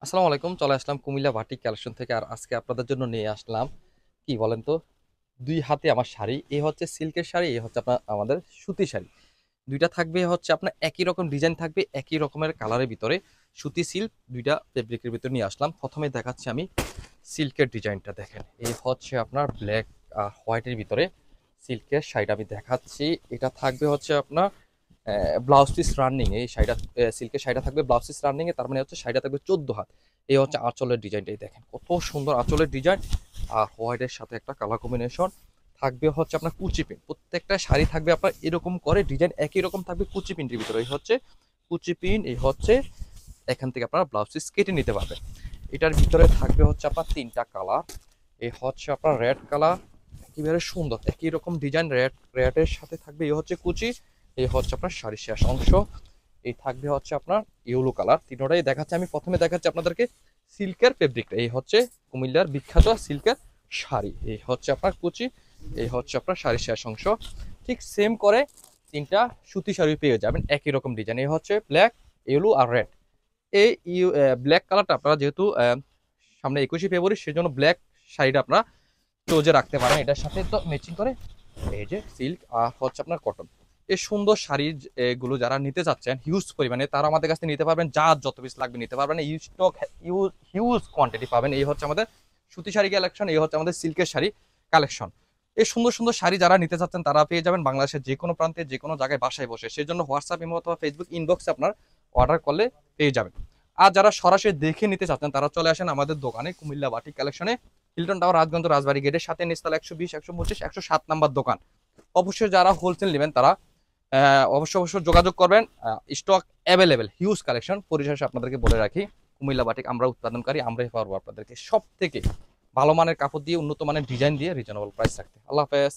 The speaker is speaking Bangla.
আসসালামু আলাইকুম। চলে আসলাম কুমিল্লা বাটিক কালেকশন থেকে। আর আজকে আপনাদের জন্য নিয়ে আসলাম কি বলেন তো, দুই হাতে আমার শাড়ি। এই হচ্ছে সিল্কের শাড়ি, এই হচ্ছে আপনার আমাদের সুতি শাড়ি। দুইটা থাকবে হচ্ছে আপনার একই রকম ডিজাইন থাকবে, একই রকমের কালারের ভিতরে। সুতি সিল্ক দুইটা ফেব্রিকের ভিতরে নিয়ে আসলাম। প্রথমে দেখাচ্ছি আমি সিল্কের ডিজাইনটা। দেখেন, এই হচ্ছে আপনার ব্ল্যাক হোয়াইটের ভিতরে সিল্কের শাড়িটা আমি দেখাচ্ছি। এটা থাকবে হচ্ছে আপনার ব্লাউজ পিস রানিং। এই শাড়িটা সিল্কের শাড়িটা থাকবে ব্লাউজ পিস রানিং এ, তার মানে হচ্ছে শাড়িটা থাকবে 14 হাত। এই হচ্ছে আঁচলের ডিজাইনটাই, দেখেন কত সুন্দর আঁচলের ডিজাইন। আর হোয়াইটের সাথে একটা কালার কম্বিনেশন থাকবে হচ্ছে আপনার কুচি পিন। প্রত্যেকটা শাড়ি থাকবে আপনার এরকম করে ডিজাইন একই রকম থাকবে কুচি পিনটির ভিতরে। এই হচ্ছে কুচি পিন, এই হচ্ছে এখান থেকে আপনারা ব্লাউজ পিস কেটে নিতে পারবেন। এটার ভিতরে থাকবে হচ্ছে আপনার তিনটা কালার। এই হচ্ছে আপনার রেড কালার, একেবারে সুন্দর একই রকম ডিজাইন। রেডের সাথে থাকবে এই হচ্ছে কুচি, এই হচ্ছে আপনার শাড়ির শেষ অংশ। এই থাকবে হচ্ছে আপনার ইয়েলো কালার। তিনটাই দেখাচ্ছে আমি। প্রথমে দেখাচ্ছি আপনাদেরকে সিল্কের ফেব্রিকটা। এই হচ্ছে কুমিল্লার বিখ্যাত সিল্কের শাড়ি। এই হচ্ছে আপনার কুচি, এই হচ্ছে আপনার শাড়ির শেষ অংশ। ঠিক সেম করে তিনটা সুতি শাড়ি পেয়ে যাবেন একই রকম ডিজাইন। এই হচ্ছে ব্ল্যাক, ইয়েলো আর রেড। এই ব্ল্যাক কালারটা আপনারা যেহেতু সামনে 21শে ফেব্রুয়ারি, সেজন্য ব্ল্যাক শাড়িটা আপনারা চোজে রাখতে পারেন এটার সাথে, তো ম্যাচিং করে। এই যে সিল্ক আর হচ্ছে আপনার কটন, এই সুন্দর শাড়ি গুলো যারা নিতে চাচ্ছেন হিউজ পরিমাণে, তারা আমাদের কাছে নিতে পারবেন। যার যত পিস লাগবে নিতে পারবেন। ইউজ স্টক, হিউজ কোয়ান্টিটি পাবেন। এই হচ্ছে আমাদের সুতি শাড়ি কালেকশন, এই হচ্ছে আমাদের সিল্কের শাড়ি কালেকশন। এই সুন্দর সুন্দর শাড়ি যারা নিতে চাচ্ছেন তারা পেয়ে যাবেন বাংলাদেশের যে কোনো প্রান্তে, যে কোনো জায়গায়, বাসায় বসে। সেই জন্য হোয়াটসঅ্যাপ ইমো অথবা ফেসবুক ইনবক্সে আপনার অর্ডার করলে পেয়ে যাবেন। আর যারা সরাসরি দেখে নিতে চাচ্ছেন তারা চলে আসেন আমাদের দোকানে, কুমিল্লা বাটিক কালেকশনে, হিলটন টাওয়ার, রাজগঞ্জ, রাজবাড়ী গেটের সাথে, নিচতলা 120, 125, 107 নাম্বার দোকান। অবশ্যই যারা হোলসেল নেবেন তারা অবশ্যই অবশ্যই যোগাযোগ করবেন। Stock available, huge collection. পরিশেষে আপনাদেরকে বলে রাখি, কুমিল্লা বাটিক আমরা উৎপাদনকারী, আমরাই পারবো আপনাদেরকে সব থেকে ভালো মানের কাপড় দিয়ে, উন্নত মানের ডিজাইন দিয়ে, রিজনেবল প্রাইস রাখতে। আল্লাহ হাফেজ।